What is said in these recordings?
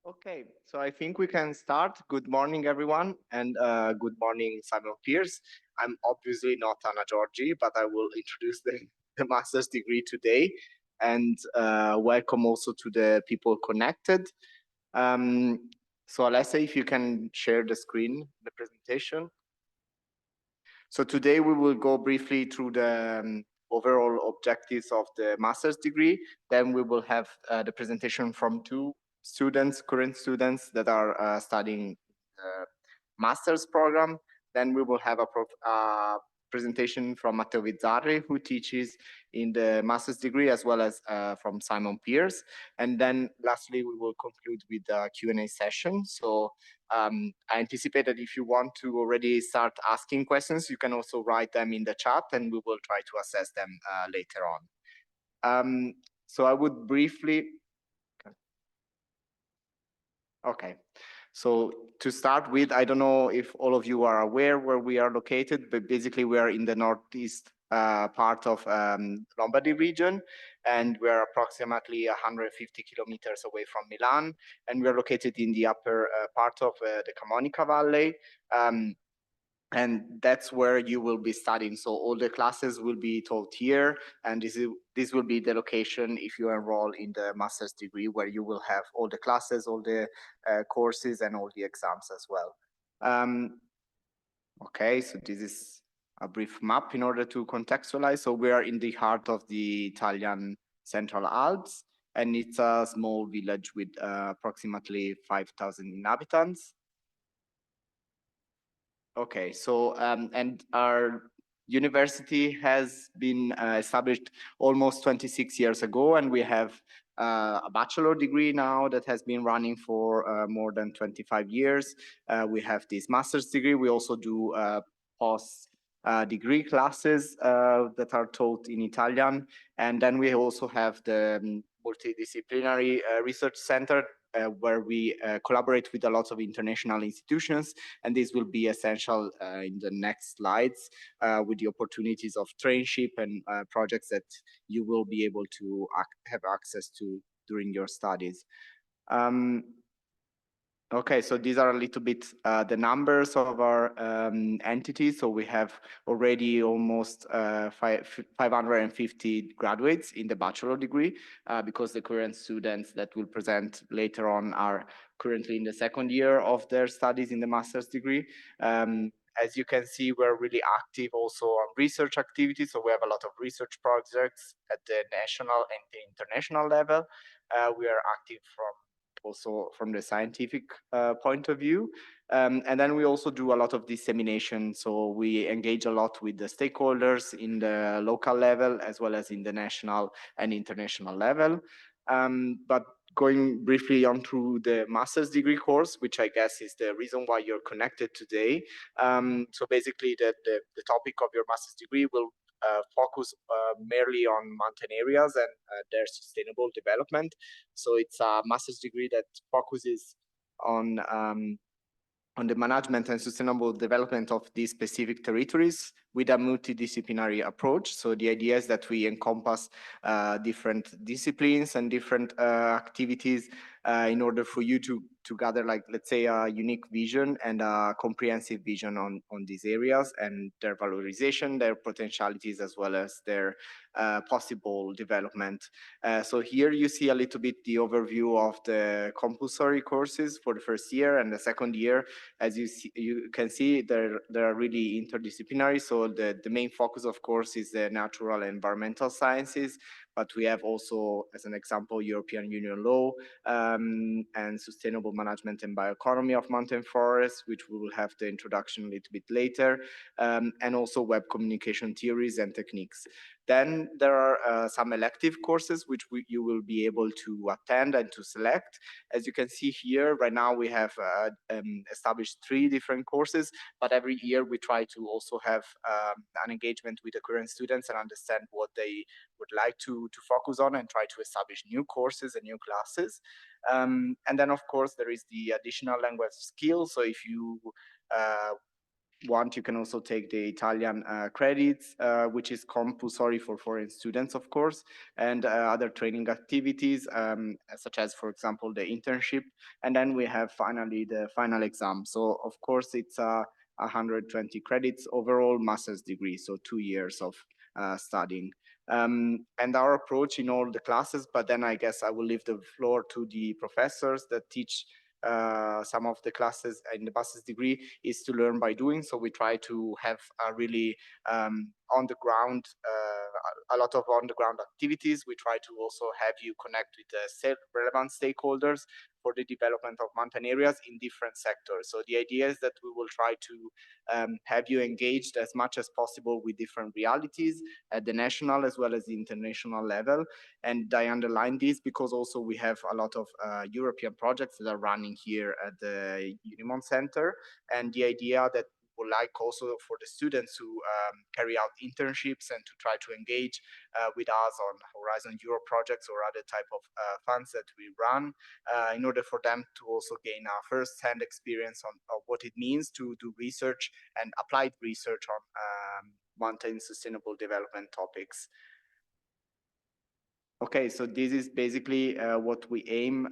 Okay, so I think we can start. Good morning, everyone, and good morning, Simon Pierce. I'm obviously not Anna Giorgi, but I will introduce the master's degree today, and welcome also to the people connected. Um, so Alessia, if you can share the screen, the presentation. So today we will go briefly through the overall objectives of the master's degree. Then we will have the presentation from two students, current students that are studying the master's program. Then we will have a presentation from Matteo Vizzarri, who teaches in the master's degree, as well as from Simon Pierce. And then lastly, we will conclude with a Q&A session. So I anticipate that if you want to already start asking questions, you can also write them in the chat and we will try to assess them later on. So I would briefly, okay. So to start with, I don't know if all of you are aware where we are located, but basically we are in the northeast part of Lombardy region, and we are approximately 150 kilometers away from Milan, and we are located in the upper part of the Camonica Valley. And that's where you will be studying. So all the classes will be taught here, and this will be the location if you enroll in the master's degree, where you will have all the classes, all the courses, and all the exams as well. Okay, so this is a brief map in order to contextualize. So we are in the heart of the Italian Central Alps, and it's a small village with approximately 5,000 inhabitants. Okay, so and our university has been established almost 26 years ago, and we have a bachelor degree now that has been running for more than 25 years. We have this master's degree. We also do post degree classes that are taught in Italian, and then we also have the multidisciplinary research center where we collaborate with a lot of international institutions, and this will be essential in the next slides with the opportunities of traineeship and projects that you will be able to have access to during your studies. Okay, so these are a little bit the numbers of our entities. So we have already almost 550 graduates in the bachelor degree because the current students that will present later on are currently in the second year of their studies in the master's degree. As you can see, we're really active also on research activities. So we have a lot of research projects at the national and the international level. We are active also from the scientific point of view. And then we also do a lot of dissemination. So we engage a lot with the stakeholders in the local level, as well as in the national and international level. But going briefly on through the master's degree course, which I guess is the reason why you're connected today. So basically the topic of your master's degree will focus merely on mountain areas and their sustainable development. So it's a master's degree that focuses on the management and sustainable development of these specific territories with a multidisciplinary approach. So the idea is that we encompass different disciplines and different activities in order for you to gather, like, let's say, a unique vision and a comprehensive vision on these areas and their valorization, their potentialities, as well as their possible development. So here you see a little bit the overview of the compulsory courses for the first year and the second year. As you can see, they're really interdisciplinary. So the main focus, of course, is the natural and environmental sciences, but we have also, as an example, European Union law and sustainable management and bioeconomy of mountain forests, which we will have the introduction a little bit later, and also web communication theories and techniques. Then there are some elective courses which you will be able to attend and to select. As you can see here, right now we have established 3 different courses, but every year we try to also have an engagement with the current students and understand what they would like to focus on and try to establish new courses and new classes. And then, of course, there is the additional language skills. So if you want, you can also take the Italian credits, which is compulsory for foreign students, of course, and other training activities, such as, for example, the internship. And then we have finally the final exam. So, of course, it's 120 credits overall master's degree, so 2 years of studying. And our approach in all the classes, but then I guess I will leave the floor to the professors that teach some of the classes in the master's degree, is to learn by doing. So we try to have a really on the ground, a lot of on the ground activities. We try to also have you connect with the relevant stakeholders for the development of mountain areas in different sectors. So the idea is that we will try to have you engaged as much as possible with different realities at the national as well as the international level. And I underline this because also we have a lot of European projects that are running here at the Unimont Center. And the idea that we would like also for the students who carry out internships and to try to engage with us on Horizon Europe projects or other type of funds that we run, in order for them to also gain a first-hand experience of what it means to do research and applied research on mountain sustainable development topics. Okay, so this is basically what we aim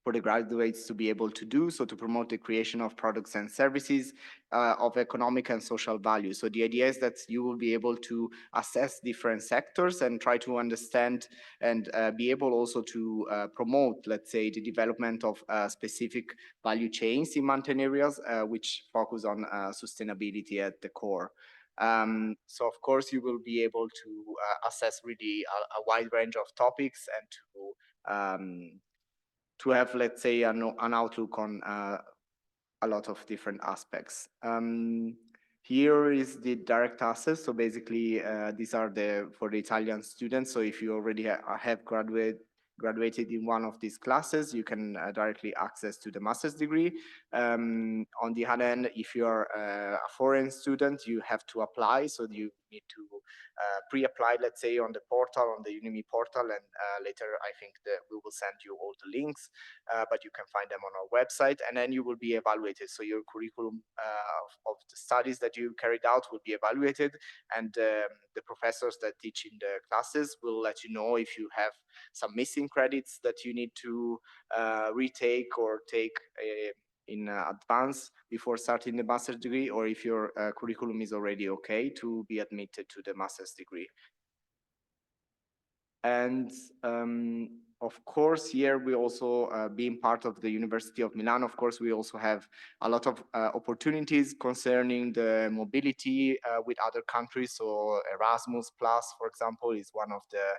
for the graduates to be able to do, so to promote the creation of products and services of economic and social value. So the idea is that you will be able to assess different sectors and try to understand and be able also to promote, let's say, the development of specific value chains in mountain areas, which focus on sustainability at the core. So of course you will be able to assess really a wide range of topics and to have, let's say, an outlook on a lot of different aspects. Here is the direct access. So basically, these are for the Italian students. So if you already have graduated in one of these classes, you can directly access to the master's degree. On the other hand, if you're a foreign student, you have to apply. So you need to pre-apply, let's say, on the portal, on the Udemy portal, and later I think that we will send you all the links, but you can find them on our website, and then you will be evaluated. So your curriculum of the studies that you carried out will be evaluated, and the professors that teach in the classes will let you know if you have some missing credits that you need to retake or take in advance before starting the master's degree, or if your curriculum is already okay to be admitted to the master's degree. And of course, here we also, being part of the University of Milan, of course, we also have a lot of opportunities concerning the mobility with other countries. So Erasmus Plus, for example, is one of the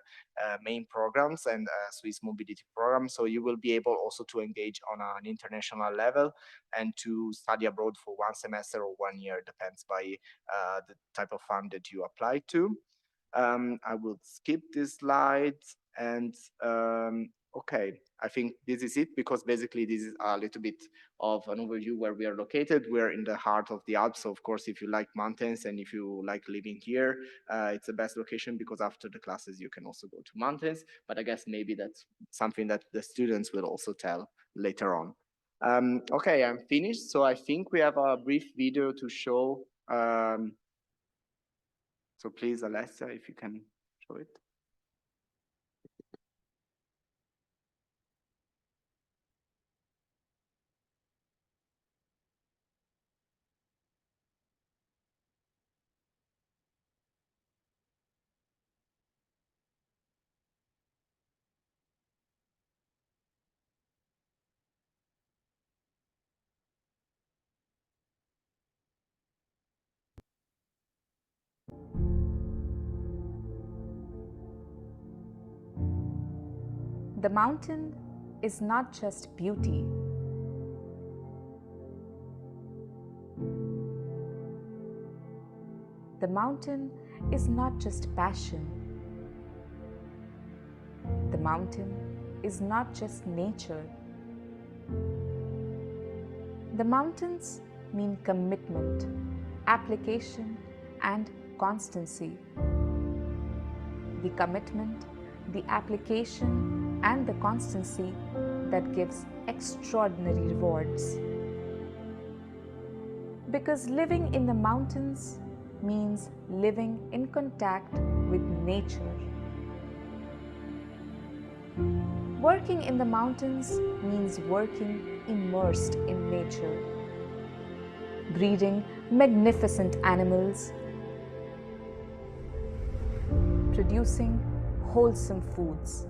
main programs, and Swiss mobility program. So you will be able also to engage on an international level and to study abroad for 1 semester or 1 year, depends by the type of fund that you apply to. I will skip this slide and okay, I think this is it, because basically this is a little bit of an overview where we are located. We're in the heart of the Alps. So of course, if you like mountains and if you like living here, it's the best location, because after the classes you can also go to mountains. But I guess maybe that's something that the students will also tell later on. Okay, I'm finished. So I think we have a brief video to show. So please, Alessia, if you can show it. The mountain is not just beauty. The mountain is not just passion. The mountain is not just nature. The mountains mean commitment, application, and constancy. The commitment, the application, and the constancy that gives extraordinary rewards. Because living in the mountains means living in contact with nature. Working in the mountains means working immersed in nature, breeding magnificent animals, producing wholesome foods,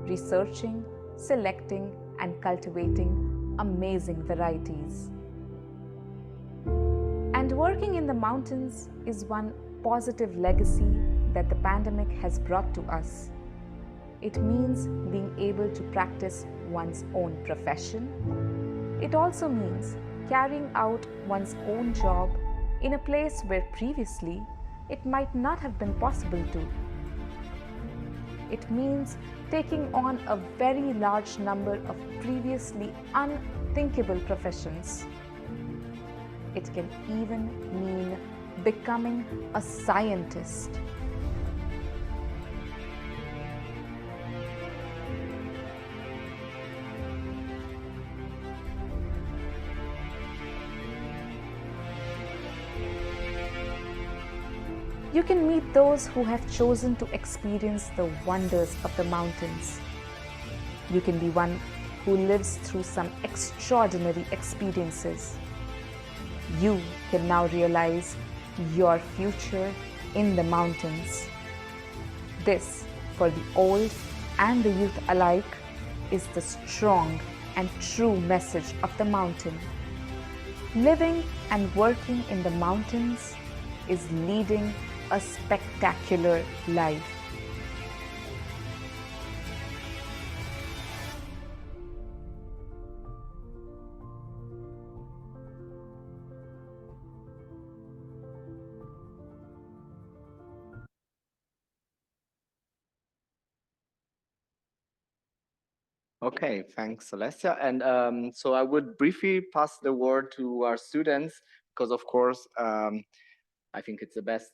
researching, selecting, and cultivating amazing varieties. And working in the mountains is one positive legacy that the pandemic has brought to us. It means being able to practice one's own profession. It also means carrying out one's own job in a place where previously it might not have been possible to. It means taking on a very large number of previously unthinkable professions. It can even mean becoming a scientist. You can meet those who have chosen to experience the wonders of the mountains. You can be one who lives through some extraordinary experiences. You can now realize your future in the mountains. This, for the old and the youth alike, is the strong and true message of the mountain. Living and working in the mountains is leading a spectacular life. Okay, thanks, Alessia. And so I would briefly pass the word to our students because, of course, I think it's the best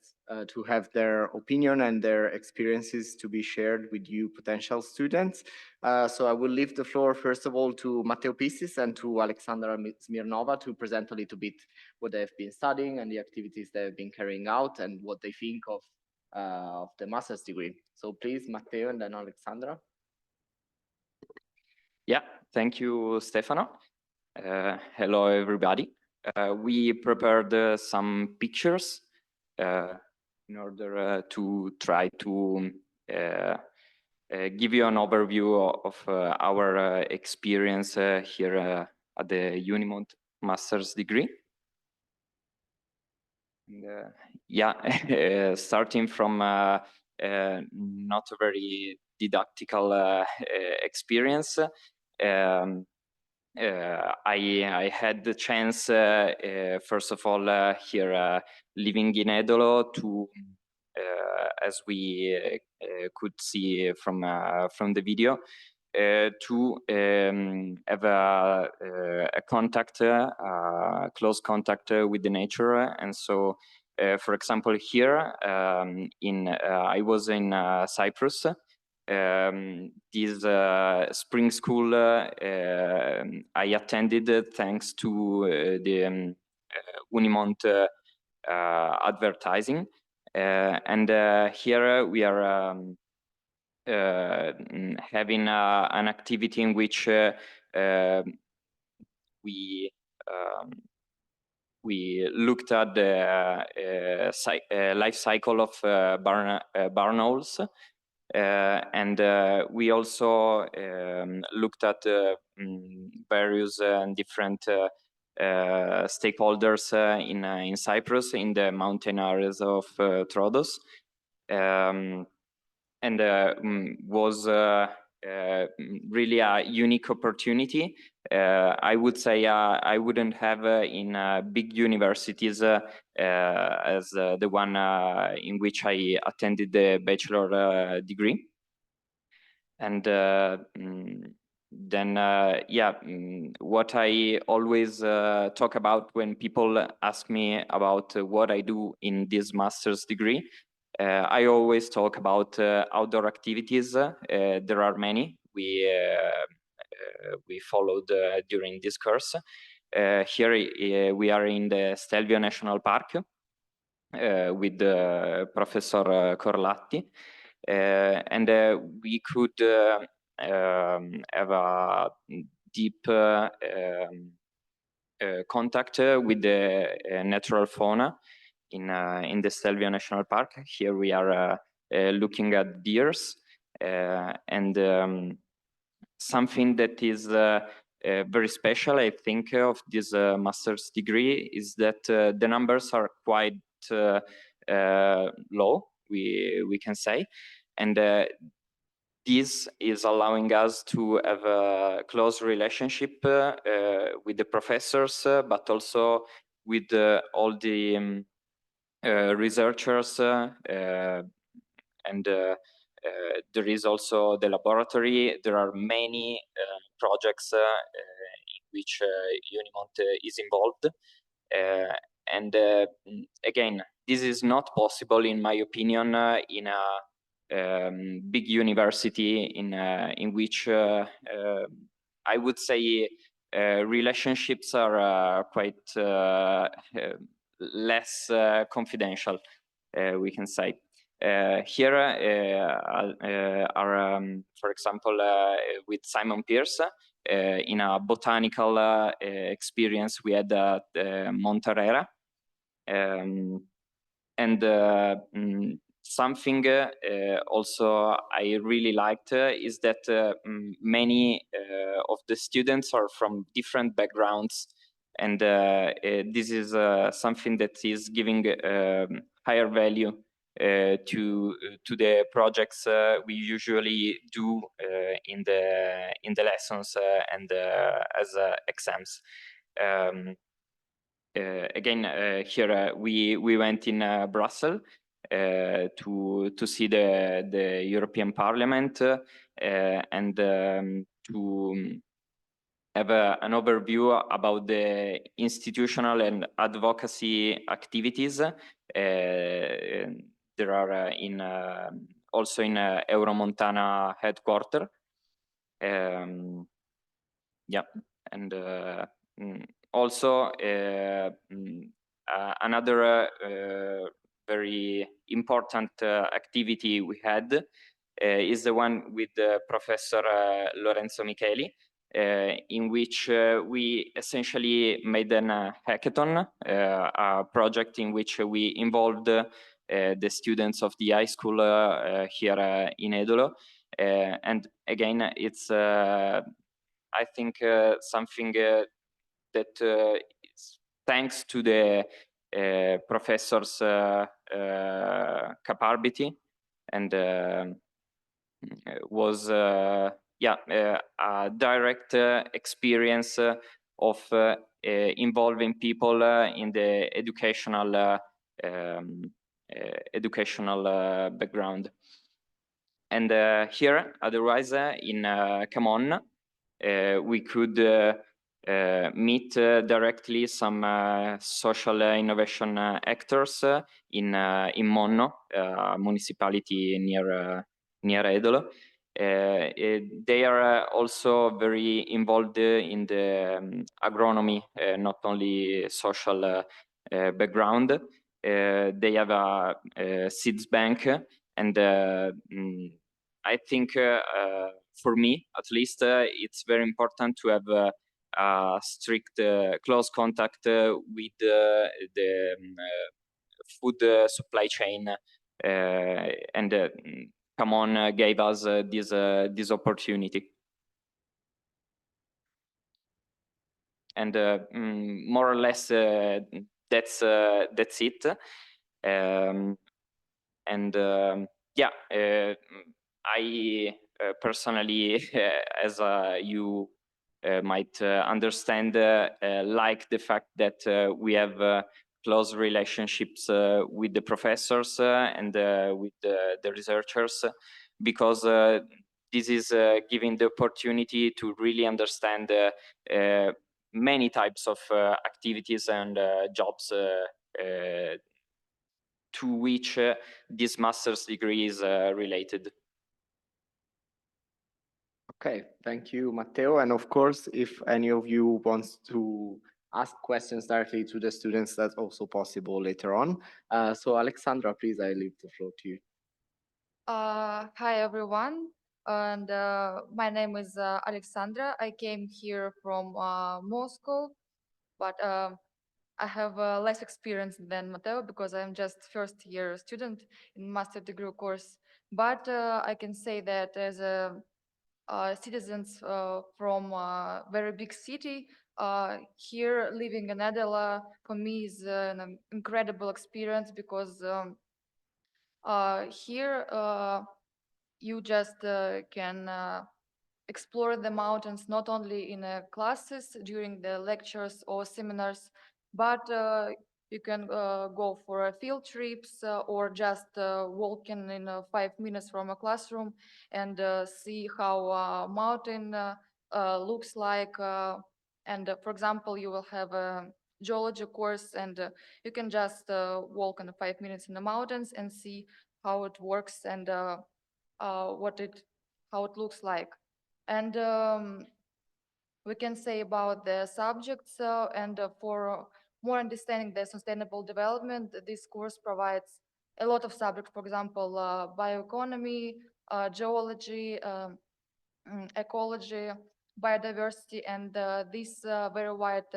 to have their opinion and their experiences to be shared with you potential students. So I will leave the floor, first of all, to Matteo Pissis and to Alexandra Smirnova to present a little bit what they've been studying and the activities they've been carrying out and what they think of the master's degree. So please, Matteo and then Alexandra. Yeah, thank you, Stefano. Hello, everybody. We prepared some pictures in order to try to give you an overview of our experience here at the Unimont Master's degree. And, yeah, starting from not a very didactical experience. I had the chance, first of all, here living in Edolo, to, as we could see from the video, to have a contact, close contact with the nature. And so, for example, here I was in Cyprus. This spring school I attended thanks to the Unimont advertising, and here we are having an activity in which we looked at the life cycle of barn owls. And we also looked at various different stakeholders in Cyprus, in the mountain areas of Troodos, and was really a unique opportunity. I would say I wouldn't have in big universities as the one in which I attended the bachelor degree. And then, yeah, what I always talk about when people ask me about what I do in this master's degree, I always talk about outdoor activities. There are many we followed during this course. Here we are in the Stelvio National Park with Professor Corlatti, and we could have a deep contact with the natural fauna in the Stelvio National Park. Here we are looking at deers, and something that is very special, I think, of this master's degree is that the numbers are quite low, we can say, and this is allowing us to have a close relationship with the professors, but also with all the researchers, and there is also the laboratory. There are many projects in which Unimont is involved. And again, this is not possible, in my opinion, in a big university in which I would say relationships are quite less confidential, we can say. Here are, for example, with Simon Pierce, in a botanical experience we had at Monterera. And something also I really liked is that many of the students are from different backgrounds, and this is something that is giving higher value to the projects we usually do in the lessons and as exams. Again, here we went in Brussels to see the European Parliament and to have an overview about the institutional and advocacy activities. There are in also in Euromontana headquarters. Yeah, and also another very important activity we had is the one with Professor Lorenzo Micheli, in which we essentially made an hackathon, a project in which we involved the students of the high school here in Edolo. And again, it's I think something that is thanks to the professor's capability, and was a direct experience of involving people in the educational background. And here, otherwise, in Camon, we could meet directly some social innovation actors in Monno, municipality near Edolo. They are also very involved in the agronomy, not only social background. They have a seeds bank, and I think for me, at least, it's very important to have a strict, close contact with the food supply chain, and Camon gave us this opportunity. And more or less, that's it. And yeah, I personally, as you might understand, like the fact that we have close relationships with the professors and with the researchers, because this is giving the opportunity to really understand many types of activities and jobs to which this master's degree is related. Okay, thank you, Matteo. And of course, if any of you wants to ask questions directly to the students, that's also possible later on. So Alexandra, please, I leave the floor to you. Hi everyone, and my name is Alexandra. I came here from Moscow, but I have less experience than Matteo because I'm just first year student in master degree course. But I can say that as a citizens from a very big city, here living in Adela for me is an incredible experience because here you just can explore the mountains not only in classes during the lectures or seminars, but you can go for field trips or just walking in 5 minutes from a classroom and see how mountain looks like. And for example, you will have a geology course and you can just walk in 5 minutes in the mountains and see how it works and how it looks like. And we can say about the subjects and for more understanding the sustainable development, this course provides a lot of subjects, for example, bioeconomy, geology, ecology, biodiversity, and this very wide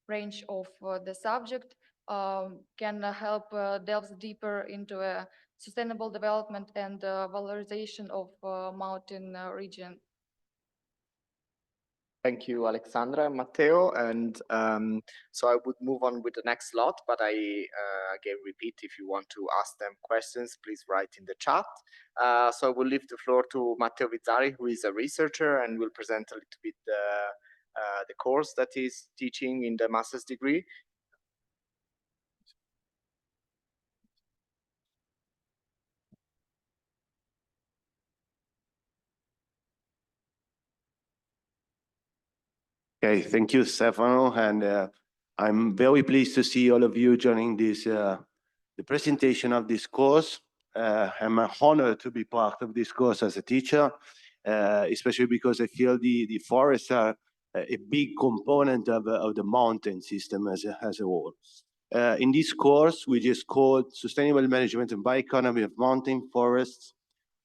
range of the subject can help delve deeper into a sustainable development and valorization of mountain region. Thank you, Alexandra and Matteo. And so I would move on with the next slot, but I again repeat, if you want to ask them questions, please write in the chat. So I will leave the floor to Matteo Vizzari, who is a researcher and will present a little bit the course that he's teaching in the master's degree. Okay, thank you, Stefano, and I'm very pleased to see all of you joining this the presentation of this course. I'm honored to be part of this course as a teacher, especially because I feel the forests are a big component of the mountain system as a whole. In this course, which is called Sustainable Management and Bioeconomy of Mountain Forests,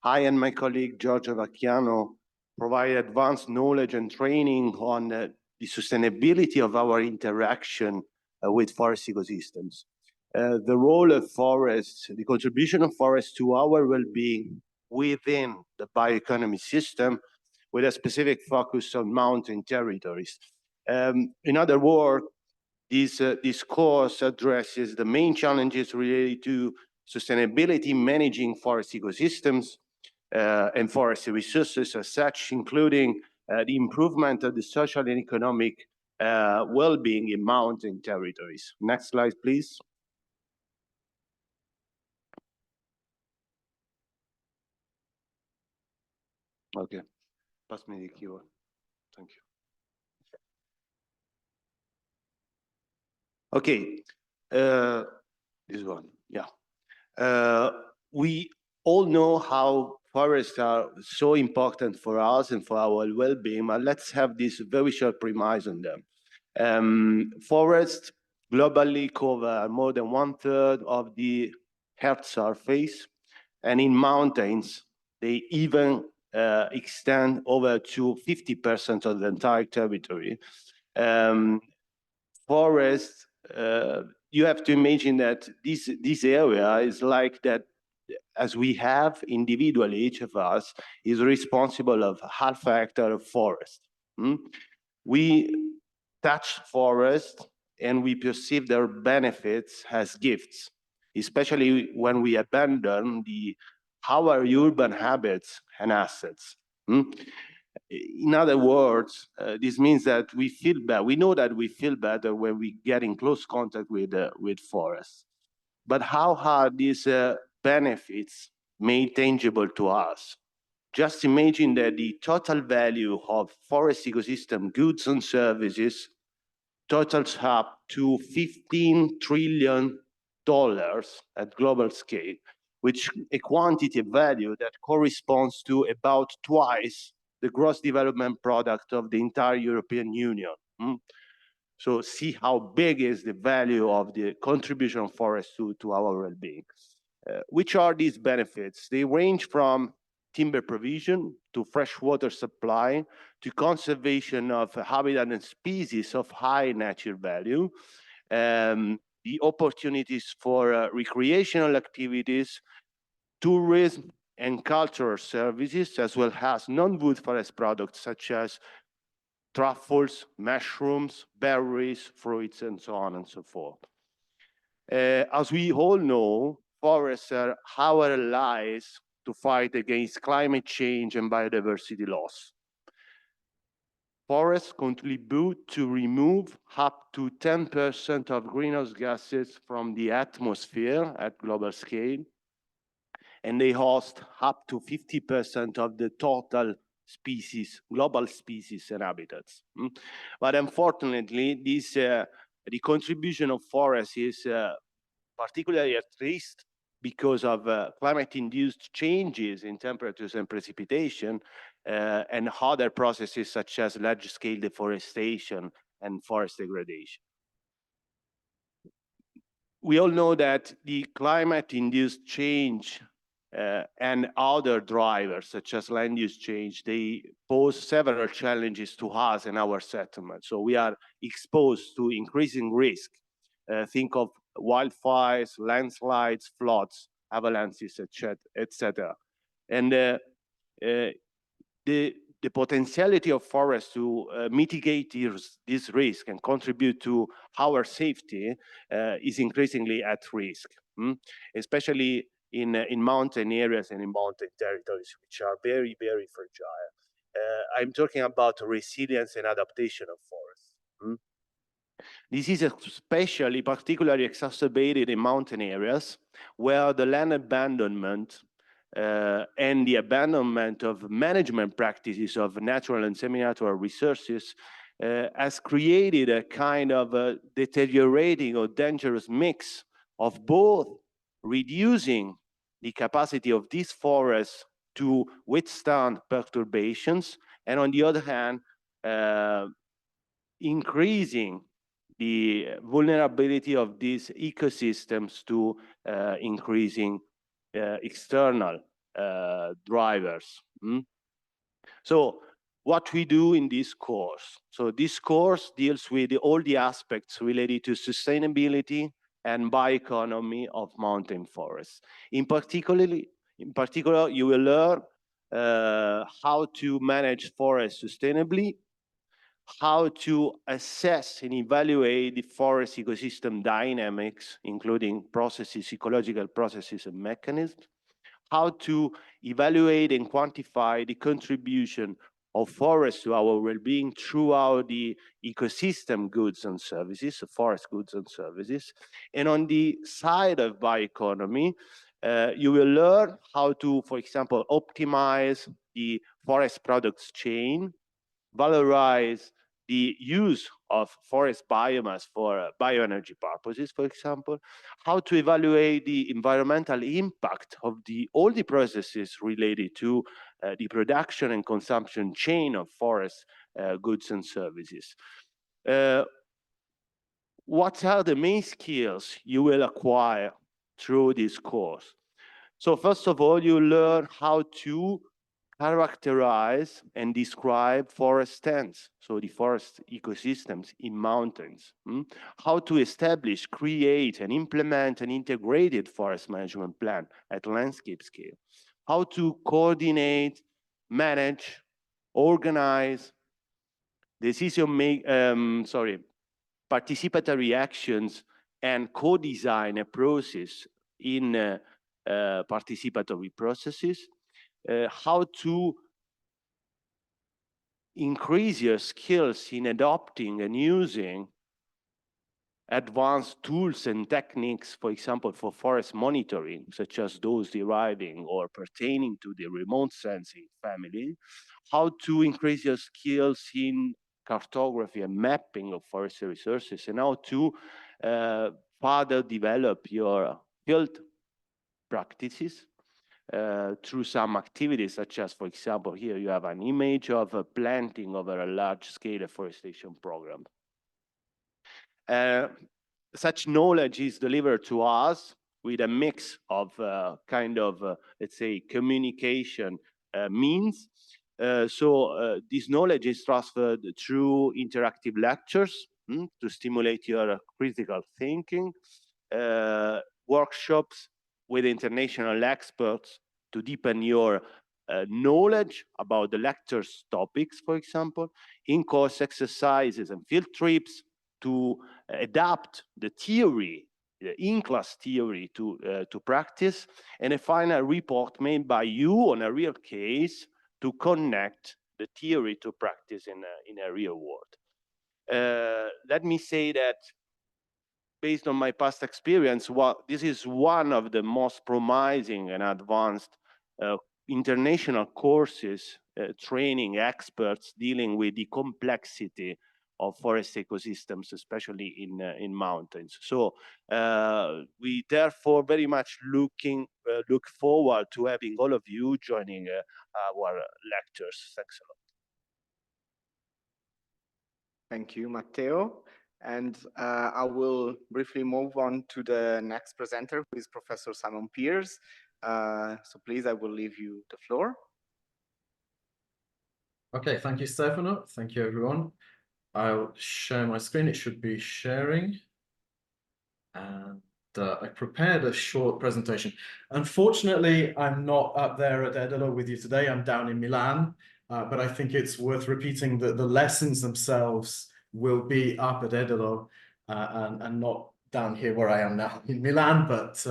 I and my colleague Giorgio Vacchiano provide advanced knowledge and training on the sustainability of our interaction with forest ecosystems. The role of forests, the contribution of forests to our well-being within the bioeconomy system, with a specific focus on mountain territories. In other words, this course addresses the main challenges related to sustainability managing forest ecosystems and forest resources as such, including the improvement of the social and economic well-being in mountain territories. Next slide, please. Okay, pass me the keyword. Thank you. Okay, this one, yeah. We all know how forests are so important for us and for our well-being, but let's have this very short premise on them. Forests globally cover more than 1/3 of the Earth's surface, and in mountains, they even extend over to 50% of the entire territory. Forests, you have to imagine that this area is like that, as we have individually, each of us is responsible of half a hectare of forest. We touch forest and we perceive their benefits as gifts, especially when we abandon our urban habits and assets. In other words, this means that we feel bad. We know that we feel better when we get in close contact with forests. But how are these benefits made tangible to us? Just imagine that the total value of forest ecosystem goods and services totals up to $15 trillion at global scale, which a quantity value that corresponds to about twice the gross development product of the entire European Union. So see how big is the value of the contribution of forests to our well-being. Which are these benefits? They range from timber provision to freshwater supply to conservation of habitat and species of high natural value, the opportunities for recreational activities, tourism, and cultural services, as well as non-wood forest products such as truffles, mushrooms, berries, fruits, and so on and so forth. As we all know, forests are our allies to fight against climate change and biodiversity loss. Forests contribute to remove up to 10% of greenhouse gases from the atmosphere at global scale, and they host up to 50% of the total species, global species and habitats. But unfortunately, the contribution of forests is particularly at risk because of climate-induced changes in temperatures and precipitation and other processes such as large-scale deforestation and forest degradation. We all know that the climate-induced change and other drivers such as land use change, they pose several challenges to us and our settlement. So we are exposed to increasing risk. Think of wildfires, landslides, floods, avalanches, etc. And the potentiality of forests to mitigate this risk and contribute to our safety is increasingly at risk, especially in mountain areas and in mountain territories, which are very, very fragile. I'm talking about resilience and adaptation of forests. This is especially particularly exacerbated in mountain areas where the land abandonment and the abandonment of management practices of natural and semi-natural resources has created a kind of a deteriorating or dangerous mix of both reducing the capacity of these forests to withstand perturbations, and on the other hand, increasing the vulnerability of these ecosystems to increasing external drivers. So what we do in this course. So this course deals with all the aspects related to sustainability and bioeconomy of mountain forests. In particular, you will learn how to manage forests sustainably, how to assess and evaluate the forest ecosystem dynamics, including processes, ecological processes and mechanisms, how to evaluate and quantify the contribution of forests to our well-being throughout the ecosystem goods and services, forest goods and services. And on the side of bioeconomy, you will learn how to, for example, optimize the forest products chain, valorize the use of forest biomass for bioenergy purposes, for example, how to evaluate the environmental impact of all the processes related to the production and consumption chain of forest goods and services. What are the main skills you will acquire through this course? So first of all, you learn how to characterize and describe forest stands, so the forest ecosystems in mountains. How to establish, create, and implement an integrated forest management plan at landscape scale. How to coordinate, manage, organize, participatory actions and co-design a process in participatory processes. How to increase your skills in adopting and using advanced tools and techniques, for example, for forest monitoring, such as those deriving or pertaining to the remote sensing family. How to increase your skills in cartography and mapping of forest resources, and how to further develop your field practices through some activities, such as, for example, here you have an image of a planting over a large-scale afforestation program. Such knowledge is delivered to us with a mix of let's say, communication means. This knowledge is transferred through interactive lectures to stimulate your critical thinking, workshops with international experts to deepen your knowledge about the lecture's topics, for example, in-course exercises and field trips to adapt the theory, the in-class theory to practice, and a final report made by you on a real case to connect the theory to practice in a real world. Let me say that based on my past experience, this is one of the most promising and advanced international courses training experts dealing with the complexity of forest ecosystems, especially in mountains. So we therefore very much look forward to having all of you joining our lectures. Thanks a lot. Thank you, Matteo. And I will briefly move on to the next presenter, who is Professor Simon Pearce. So please, I will leave you the floor. Okay, thank you, Stefano. Thank you, everyone. I'll share my screen. It should be sharing. And I prepared a short presentation. Unfortunately, I'm not up there at Edolo with you today. I'm down in Milan, but I think it's worth repeating that the lessons themselves will be up at Edolo and not down here where I am now in Milan, but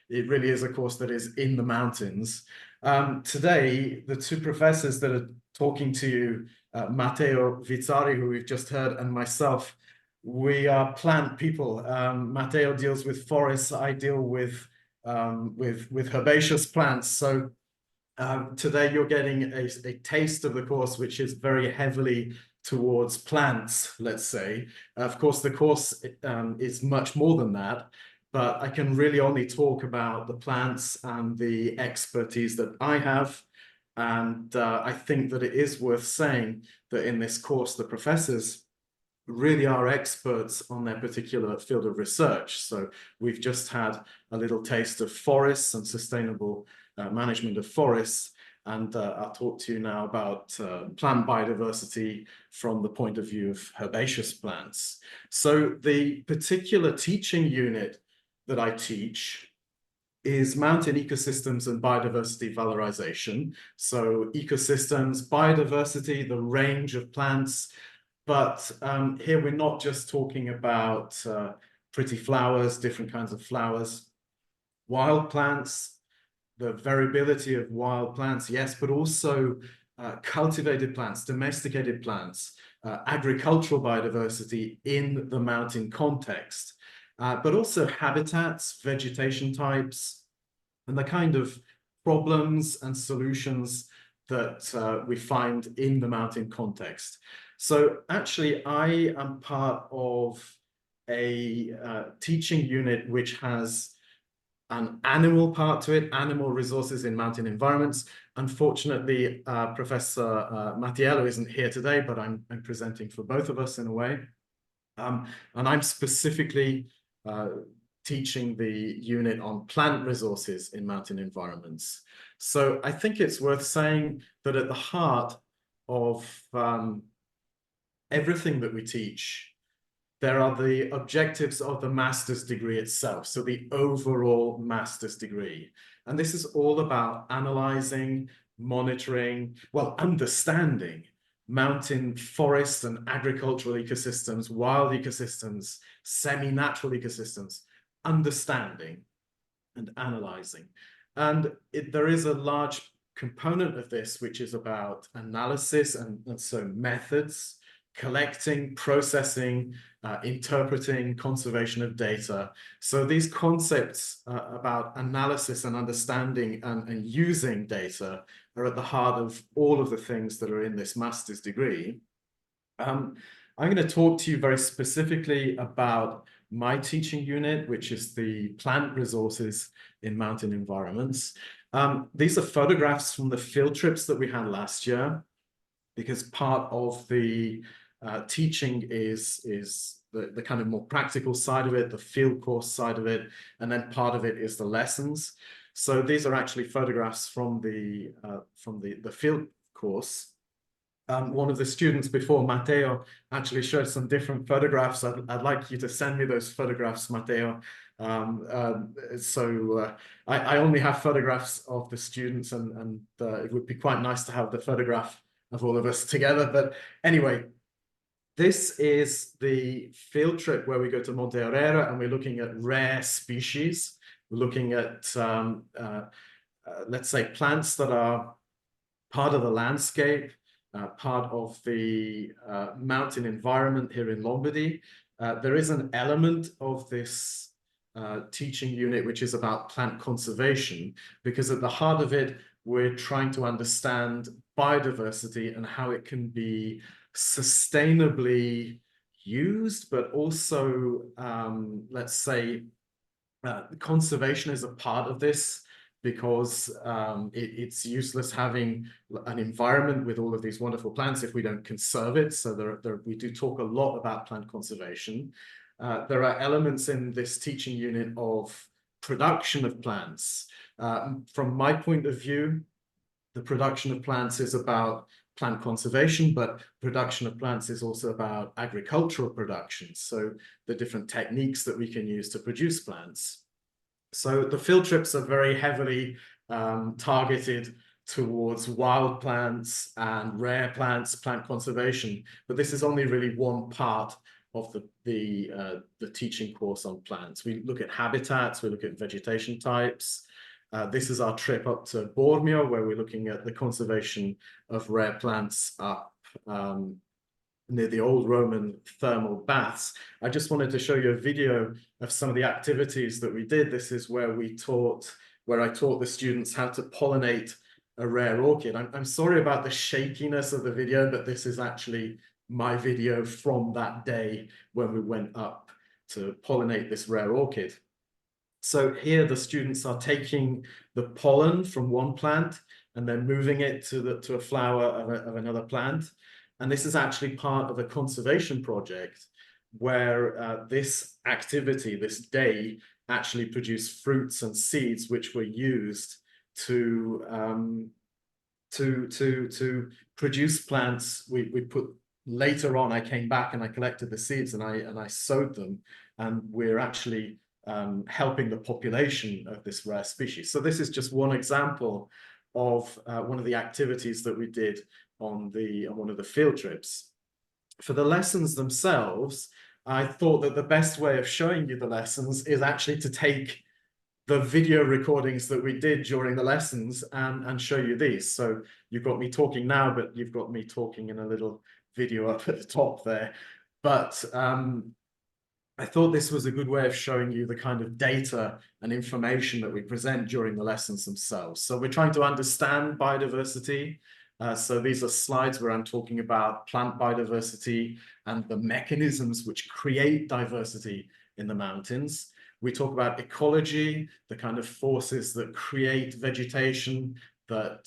it really is a course that is in the mountains. Today, the two professors that are talking to you, Matteo Vizzari, who we've just heard, and myself, we are plant people. Matteo deals with forests. I deal with herbaceous plants. So today you're getting a taste of the course, which is very heavily towards plants, let's say. Of course, the course is much more than that, but I can really only talk about the plants and the expertise that I have. And I think that it is worth saying that in this course, the professors really are experts on their particular field of research. So we've just had a little taste of forests and sustainable management of forests. And I'll talk to you now about plant biodiversity from the point of view of herbaceous plants. So the particular teaching unit that I teach is mountain ecosystems and biodiversity valorization. So ecosystems, biodiversity, the range of plants. But here we're not just talking about pretty flowers, different kinds of flowers, wild plants, the variability of wild plants, yes, but also cultivated plants, domesticated plants, agricultural biodiversity in the mountain context, but also habitats, vegetation types, and the kind of problems and solutions that we find in the mountain context. So actually, I am part of a teaching unit which has an animal part to it, animal resources in mountain environments. Unfortunately, Professor Mattiello isn't here today, but I'm presenting for both of us in a way. And I'm specifically teaching the unit on plant resources in mountain environments. So I think it's worth saying that at the heart of everything that we teach, there are the objectives of the master's degree itself, so the overall master's degree. And this is all about analyzing, monitoring, well, understanding mountain forests and agricultural ecosystems, wild ecosystems, semi-natural ecosystems, understanding and analyzing. And there is a large component of this which is about analysis and so methods, collecting, processing, interpreting, conservation of data. So these concepts about analysis and understanding and using data are at the heart of all of the things that are in this master's degree. I'm going to talk to you very specifically about my teaching unit, which is the plant resources in mountain environments. These are photographs from the field trips that we had last year, because part of the teaching is the kind of more practical side of it, the field course side of it, and then part of it is the lessons. So these are actually photographs from the field course. One of the students before, Matteo, actually showed some different photographs. I'd like you to send me those photographs, Matteo. I only have photographs of the students, and it would be quite nice to have the photograph of all of us together. But anyway, this is the field trip where we go to Monte Herrera and we're looking at rare species. We're looking at, let's say, plants that are part of the landscape, part of the mountain environment here in Lombardy. There is an element of this teaching unit which is about plant conservation, because at the heart of it, we're trying to understand biodiversity and how it can be sustainably used, but also, let's say, conservation is a part of this, because it's useless having an environment with all of these wonderful plants if we don't conserve it. So we do talk a lot about plant conservation. There are elements in this teaching unit of production of plants. From my point of view, the production of plants is about plant conservation, but production of plants is also about agricultural production. So the different techniques that we can use to produce plants. So the field trips are very heavily targeted towards wild plants and rare plants, plant conservation. But this is only really one part of the teaching course on plants. We look at habitats, we look at vegetation types. This is our trip up to Bormio, where we're looking at the conservation of rare plants up near the old Roman thermal baths. I just wanted to show you a video of some of the activities that we did. This is where I taught the students how to pollinate a rare orchid. I'm sorry about the shakiness of the video, but this is actually my video from that day when we went up to pollinate this rare orchid. So here the students are taking the pollen from one plant and then moving it to a flower of another plant. And this is actually part of a conservation project where this activity, this day, actually produced fruits and seeds which were used to produce plants. We put, later on, I came back and I collected the seeds and I sowed them, and we're actually helping the population of this rare species. So this is just one example of one of the activities that we did on one of the field trips. For the lessons themselves, I thought that the best way of showing you the lessons is actually to take the video recordings that we did during the lessons and show you these. So you've got me talking now, but you've got me talking in a little video up at the top there. But I thought this was a good way of showing you the kind of data and information that we present during the lessons themselves. So we're trying to understand biodiversity. So these are slides where I'm talking about plant biodiversity and the mechanisms which create diversity in the mountains. We talk about ecology, the kind of forces that create vegetation, that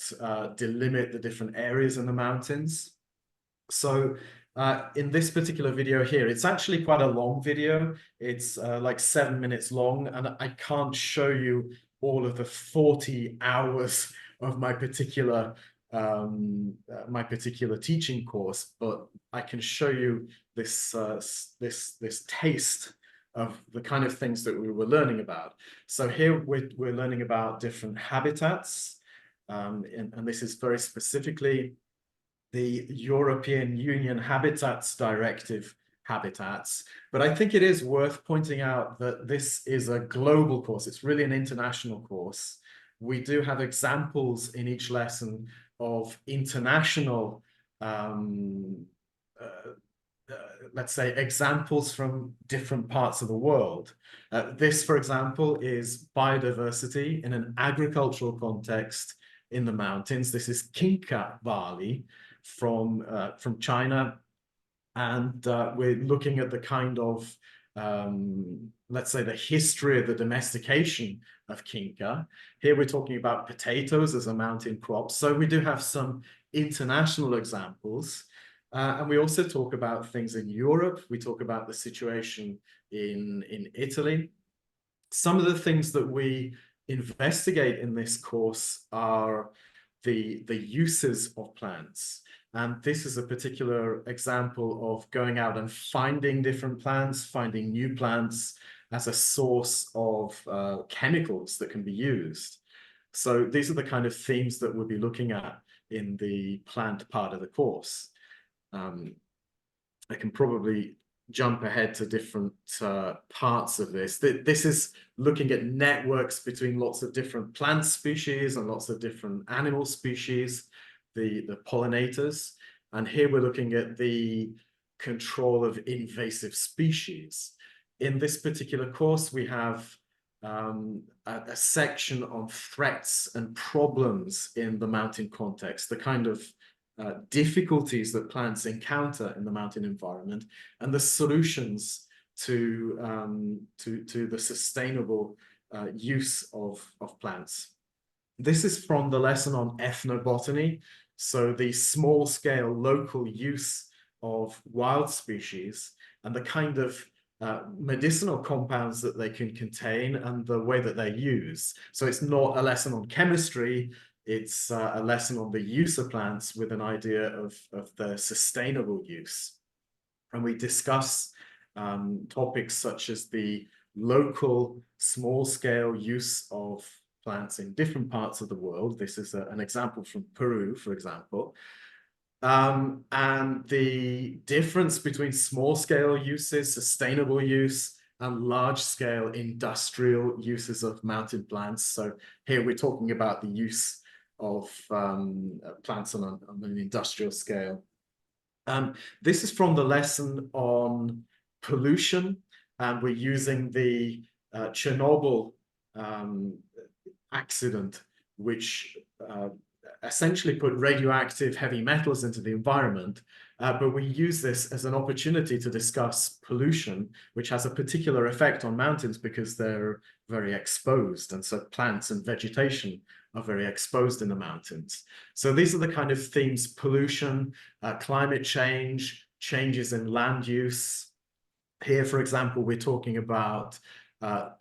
delimit the different areas in the mountains. So in this particular video here, it's actually quite a long video. It's like 7 minutes long, and I can't show you all of the 40 hours of my particular teaching course, but I can show you this this taste of the kind of things that we were learning about. So here we're learning about different habitats, and this is very specifically the European Union Habitats Directive habitats. But I think it is worth pointing out that this is a global course. It's really an international course. We do have examples in each lesson of international, let's say, examples from different parts of the world. This, for example, is biodiversity in an agricultural context in the mountains. This is Kinka Valley from China, and we're looking at the kind of let's say the history of the domestication of Kinka. Here we're talking about potatoes as a mountain crop. So we do have some international examples. And we also talk about things in Europe. We talk about the situation in Italy. Some of the things that we investigate in this course are the uses of plants. And this is a particular example of going out and finding different plants, finding new plants as a source of chemicals that can be used. So these are the kind of themes that we'll be looking at in the plant part of the course. I can probably jump ahead to different parts of this. This is looking at networks between lots of different plant species and lots of different animal species, the pollinators. And here we're looking at the control of invasive species. In this particular course, we have a section on threats and problems in the mountain context, the kind of difficulties that plants encounter in the mountain environment, and the solutions to the sustainable use of plants. This is from the lesson on ethnobotany, so the small-scale local use of wild species and the kind of medicinal compounds that they can contain and the way that they use. So it's not a lesson on chemistry, it's a lesson on the use of plants with an idea of their sustainable use. And we discuss topics such as the local small-scale use of plants in different parts of the world. This is an example from Peru, for example. And the difference between small-scale uses, sustainable use, and large-scale industrial uses of mountain plants. So here we're talking about the use of plants on an industrial scale. This is from the lesson on pollution, and we're using the Chernobyl accident, which essentially put radioactive heavy metals into the environment, but we use this as an opportunity to discuss pollution, which has a particular effect on mountains because they're very exposed, and so plants and vegetation are very exposed in the mountains. So these are the kind of themes: pollution, climate change, changes in land use. Here, for example, we're talking about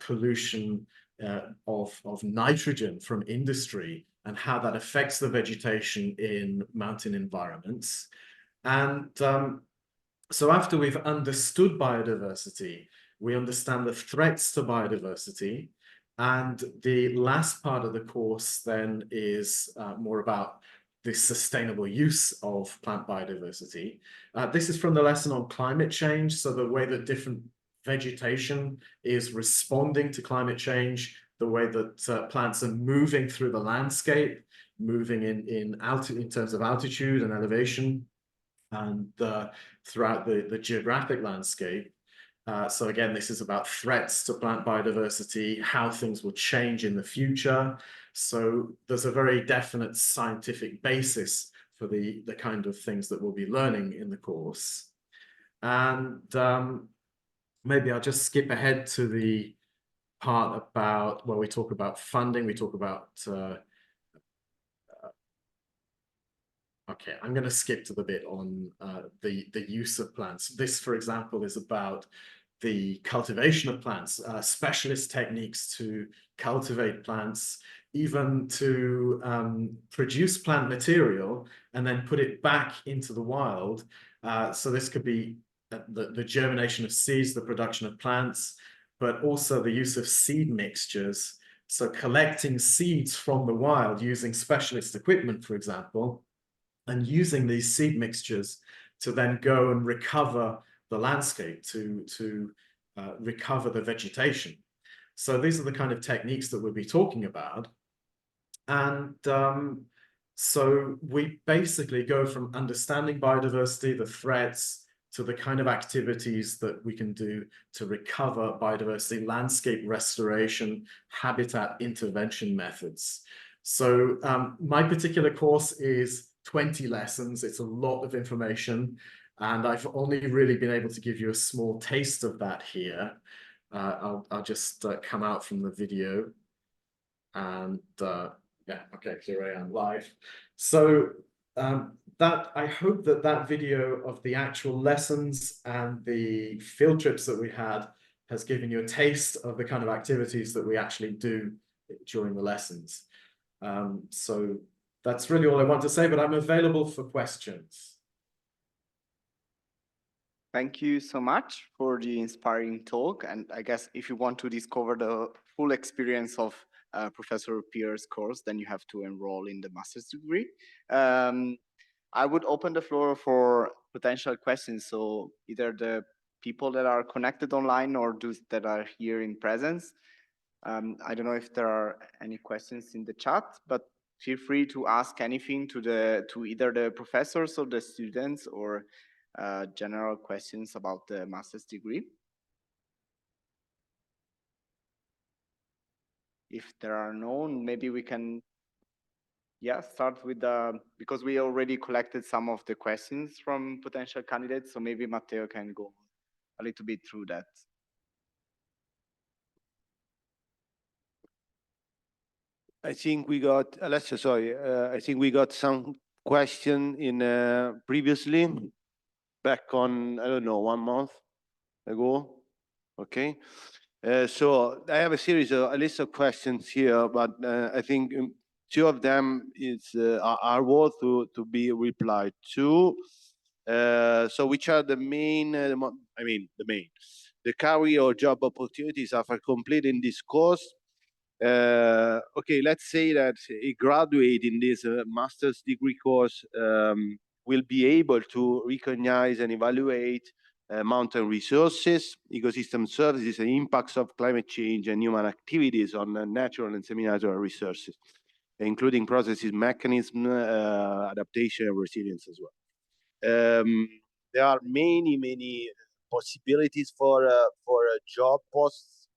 pollution of nitrogen from industry and how that affects the vegetation in mountain environments. And so after we've understood biodiversity, we understand the threats to biodiversity. And the last part of the course then is more about the sustainable use of plant biodiversity. This is from the lesson on climate change. So the way that different vegetation is responding to climate change, the way that plants are moving through the landscape, moving in terms of altitude and elevation, and throughout the geographic landscape. So again, this is about threats to plant biodiversity, how things will change in the future. So there's a very definite scientific basis for the kind of things that we'll be learning in the course. And maybe I'll just skip ahead to the part about, well, we talk about funding, we talk about, okay, I'm going to skip to the bit on the use of plants. This, for example, is about the cultivation of plants, specialist techniques to cultivate plants, even to produce plant material and then put it back into the wild. So this could be the germination of seeds, the production of plants, but also the use of seed mixtures. So collecting seeds from the wild using specialist equipment, for example, and using these seed mixtures to then go and recover the landscape, to recover the vegetation. So these are the kind of techniques that we'll be talking about. And so we basically go from understanding biodiversity, the threats, to the kind of activities that we can do to recover biodiversity, landscape restoration, habitat intervention methods. So my particular course is 20 lessons. It's a lot of information, and I've only really been able to give you a small taste of that here. I'll just come out from the video, and yeah, okay, here I am live. So that I hope that that video of the actual lessons and the field trips that we had has given you a taste of the kind of activities that we actually do during the lessons. So that's really all I want to say, but I'm available for questions. Thank you so much for the inspiring talk. And I guess if you want to discover the full experience of Professor Pierre's course, then you have to enroll in the master's degree. I would open the floor for potential questions. So either the people that are connected online or those that are here in presence. I don't know if there are any questions in the chat, but feel free to ask anything to either the professors or the students, or general questions about the master's degree. If there are none, maybe we can, start with because we already collected some of the questions from potential candidates, so maybe Matteo can go a little bit through that. I think we got, Alessio, sorry, I think we got some question in previously, back on, I don't know, 1 month ago. Okay. So I have a list of questions here, but I think 2 of them are worth to be replied to. So which are the main, the career or job opportunities after completing this course? Okay, let's say that a graduate in this master's degree course will be able to recognize and evaluate mountain resources, ecosystem services, and impacts of climate change and human activities on natural and semi-natural resources, including processes, mechanism, adaptation, and resilience as well. There are many possibilities for job posts.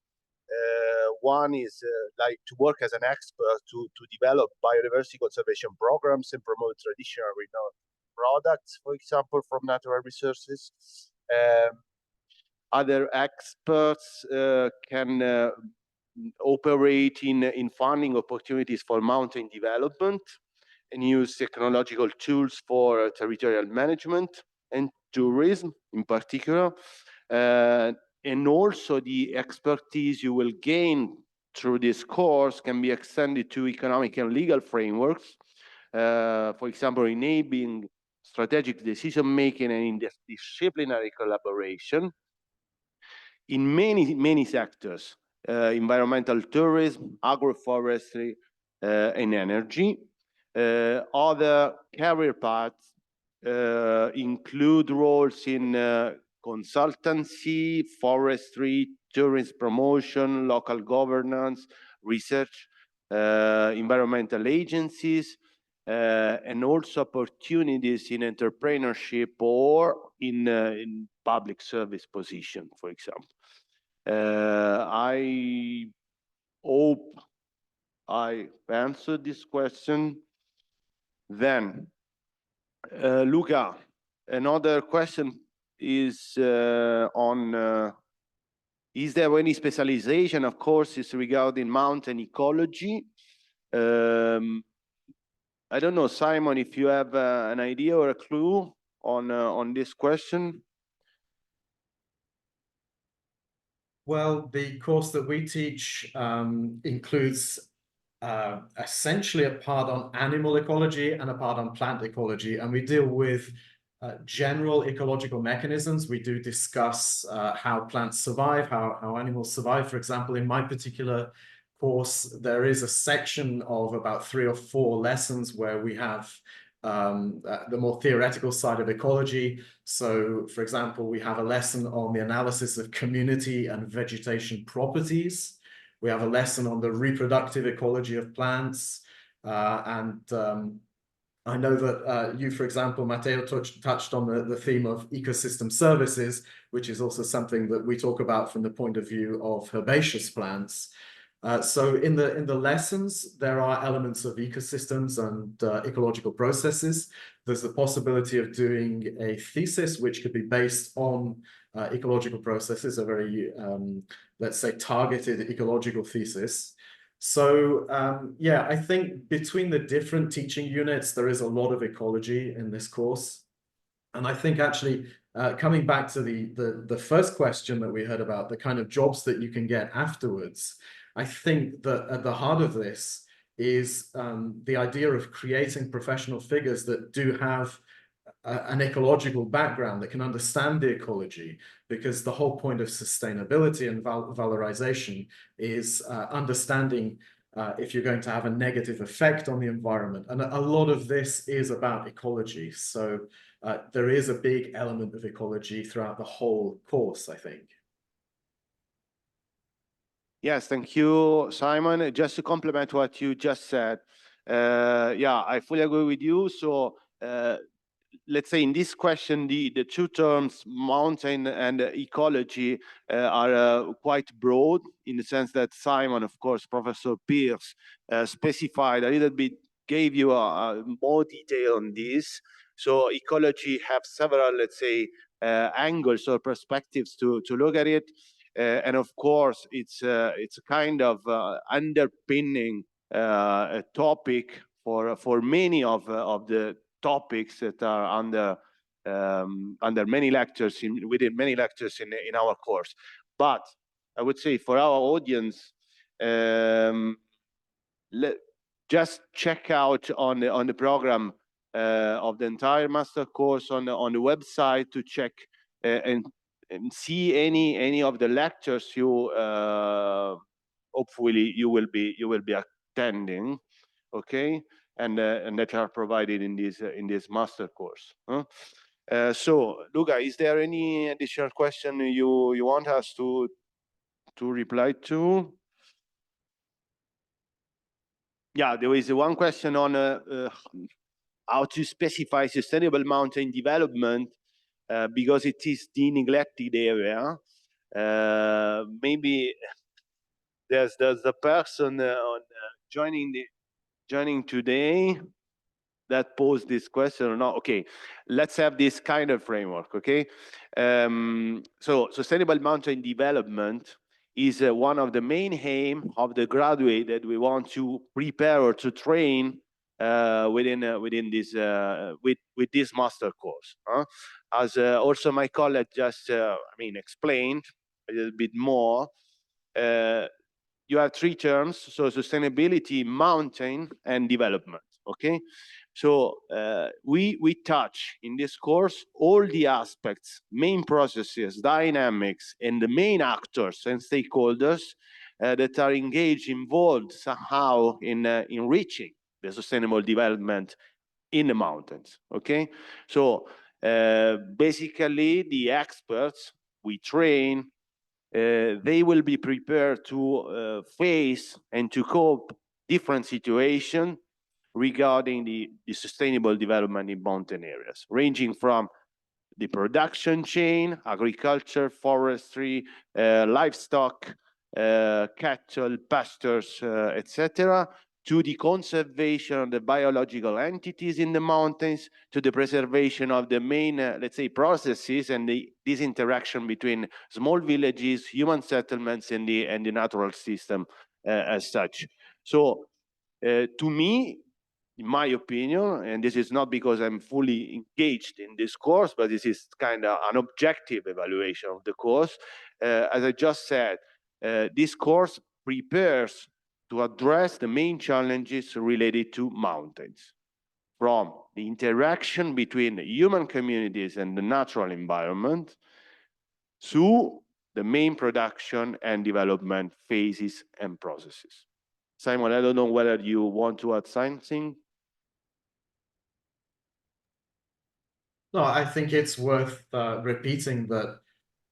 One is like to work as an expert to develop biodiversity conservation programs and promote traditional renowned products, for example, from natural resources. Other experts can operate in funding opportunities for mountain development and use technological tools for territorial management and tourism in particular. And also the expertise you will gain through this course can be extended to economic and legal frameworks, for example, enabling strategic decision-making and interdisciplinary collaboration in many sectors, environmental tourism, agroforestry, and energy. Other career paths include roles in consultancy, forestry, tourism promotion, local governance, research, environmental agencies, and also opportunities in entrepreneurship or in public service position, for example. I hope I answered this question. Then, Luca, another question is on is there any specialization of courses regarding mountain ecology? I don't know, Simon, if you have an idea or a clue on this question. Well, the course that we teach includes essentially a part on animal ecology and a part on plant ecology, and we deal with general ecological mechanisms. We do discuss how plants survive, how animals survive. For example, in my particular course, there is a section of about 3 or 4 lessons where we have the more theoretical side of ecology. So, for example, we have a lesson on the analysis of community and vegetation properties. We have a lesson on the reproductive ecology of plants. I know that you, for example, Matteo, touched on the theme of ecosystem services, which is also something that we talk about from the point of view of herbaceous plants. So in the lessons, there are elements of ecosystems and ecological processes. There's the possibility of doing a thesis, which could be based on ecological processes, a very, let's say, targeted ecological thesis. So yeah, I think between the different teaching units, there is a lot of ecology in this course. And I think actually coming back to the first question that we heard about, the kind of jobs that you can get afterwards, I think that at the heart of this is the idea of creating professional figures that do have an ecological background, that can understand the ecology, because the whole point of sustainability and valorization is understanding if you're going to have a negative effect on the environment. And a lot of this is about ecology. So there is a big element of ecology throughout the whole course, I think. Yes, thank you, Simon. Just to complement what you just said, yeah, I fully agree with you. So let's say in this question, the two terms, mountain and ecology, are quite broad, in the sense that Simon, of course, Professor Pierce, specified a little bit, gave you more detail on this. So ecology have several, let's say, angles or perspectives to look at it. And of course, it's a kind of underpinning topic for many of the topics that are under many lectures within many lectures in our course. But I would say for our audience, just check out on the program of the entire master course on the website to check and see any of the lectures you hopefully you will be attending, okay, and that are provided in this master course. So Luca, is there any additional question you want us to reply to? Yeah, there is one question on how to specify sustainable mountain development because it is the neglected area. Maybe there's the person joining today that posed this question or not. Okay, let's have this kind of framework. Okay, so sustainable mountain development is one of the main aim of the graduate that we want to prepare or to train within this with this master course. As also my colleague just explained a little bit more. You have three terms: so sustainability, mountain, and development. Okay, so we touch in this course all the aspects, main processes, dynamics, and the main actors and stakeholders that are involved somehow in reaching the sustainable development in the mountains. Okay, so basically the experts we train, they will be prepared to face and to cope different situations regarding the sustainable development in mountain areas, ranging from the production chain, agriculture, forestry, livestock, cattle, pastures, etc., to the conservation of the biological entities in the mountains, to the preservation of the main, let's say, processes and this interaction between small villages, human settlements, and the natural system as such. So, to me, in my opinion, and this is not because I'm fully engaged in this course, but this is kind of an objective evaluation of the course. As I just said, this course prepares to address the main challenges related to mountains, from the interaction between human communities and the natural environment to the main production and development phases and processes. Simon, I don't know whether you want to add something. No, I think it's worth repeating that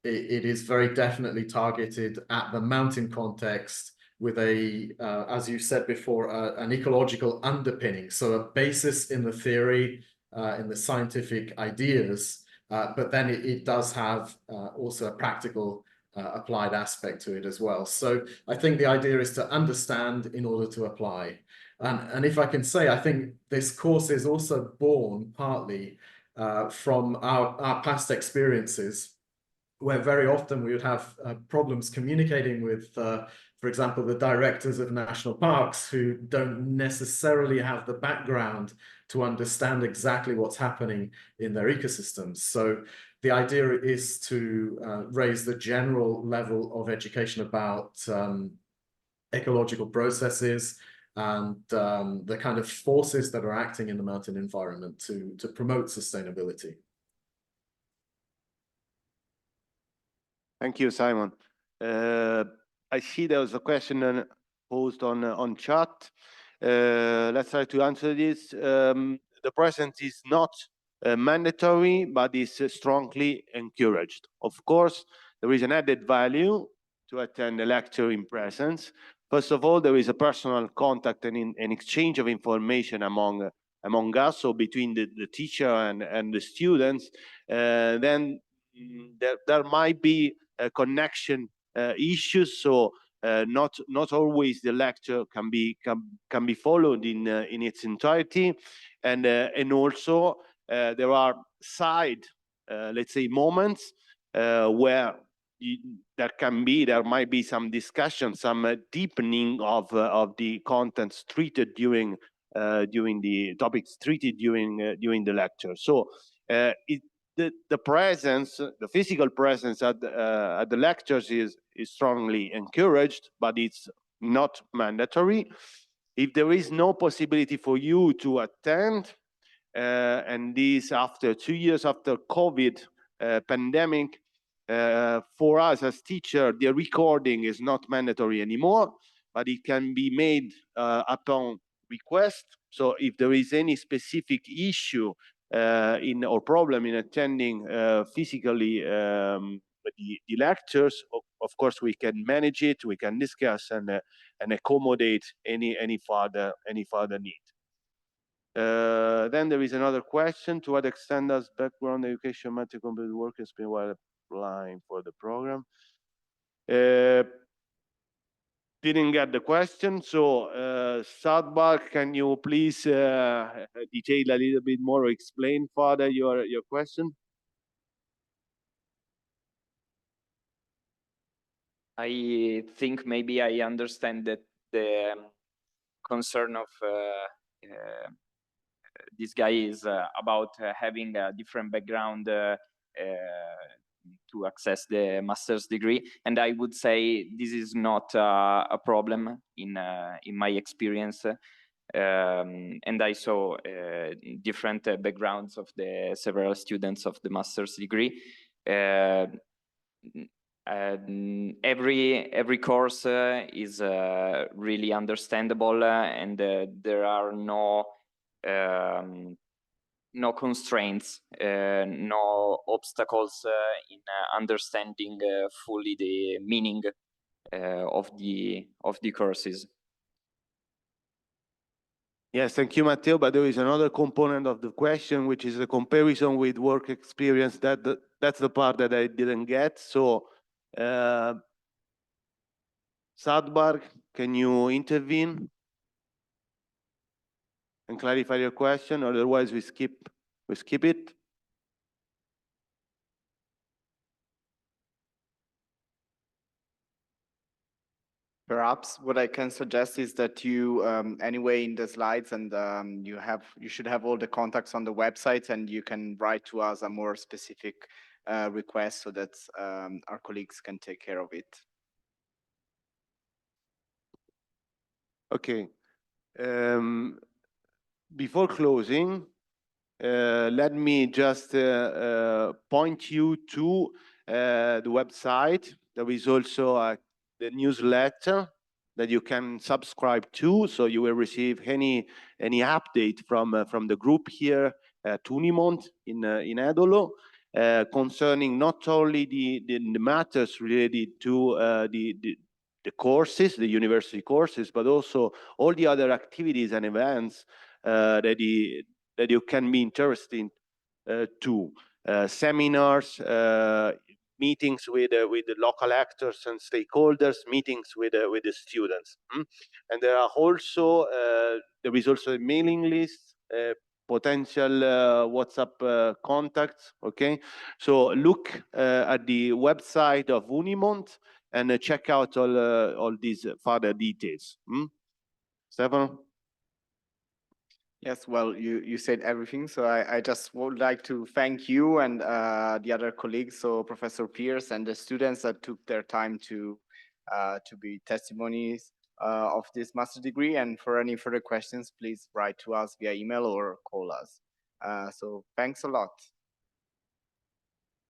it is very definitely targeted at the mountain context with a, as you said before, an ecological underpinning. So a basis in the theory, in the scientific ideas, but then it does have also a practical applied aspect to it as well. So I think the idea is to understand in order to apply. And if I can say, I think this course is also born partly from our past experiences where very often we would have problems communicating with, for example, the directors of national parks who don't necessarily have the background to understand exactly what's happening in their ecosystems. So the idea is to raise the general level of education about ecological processes and the kind of forces that are acting in the mountain environment to promote sustainability. Thank you, Simon. I see there was a question posed on chat. Let's try to answer this. The presence is not mandatory, but is strongly encouraged. Of course, there is an added value to attend a lecture in presence. First of all, there is a personal contact and an exchange of information among us, so between the teacher and the students. Then there might be connection issues, so not always the lecture can be followed in its entirety, and also there are side let's say moments where there might be some discussion, some deepening of the contents treated during the topics treated during the lecture. So the presence, the physical presence at the lectures is strongly encouraged, but it's not mandatory. If there is no possibility for you to attend, and this after 2 years after COVID pandemic, for us as teacher, the recording is not mandatory anymore, but it can be made upon request. So if there is any specific issue or problem in attending physically the lectures, of course we can manage it, we can discuss and accommodate any further need. Then there is another question: to what extent does background education matter compared to work experience while applying for the program? Didn't get the question, so Sadbar, can you please detail a little bit more or explain further your question? I think maybe I understand that the concern of this guy is about having a different background to access the master's degree, and I would say this is not a problem in my experience. And I saw different backgrounds of the several students of the master's degree. Every course is really understandable, and there are no constraints, no obstacles in understanding fully the meaning of the courses. Yes, thank you, Matteo. But there is another component of the question, which is the comparison with work experience. That's the part that I didn't get. So, Sadbar, can you intervene and clarify your question? Otherwise, we skip it. Perhaps what I can suggest is that you, anyway, in the slides, and you should have all the contacts on the website, and you can write to us a more specific request so that our colleagues can take care of it. Okay. Before closing, let me just point you to the website. There is also the newsletter that you can subscribe to, so you will receive any update from the group here at Unimont in Edolo, concerning not only the matters related to the courses, the university courses, but also all the other activities and events that you can be interested in to seminars, meetings with the local actors and stakeholders, meetings with the students. And there is also a mailing list potential WhatsApp contacts. Okay, so look at the website of Unimont and check out all these further details. Stefano? Yes, well, you said everything, so I just would like to thank you and the other colleagues, so Professor Pierce and the students that took their time to be testimonies of this master's degree. And for any further questions, please write to us via email or call us. So thanks a lot.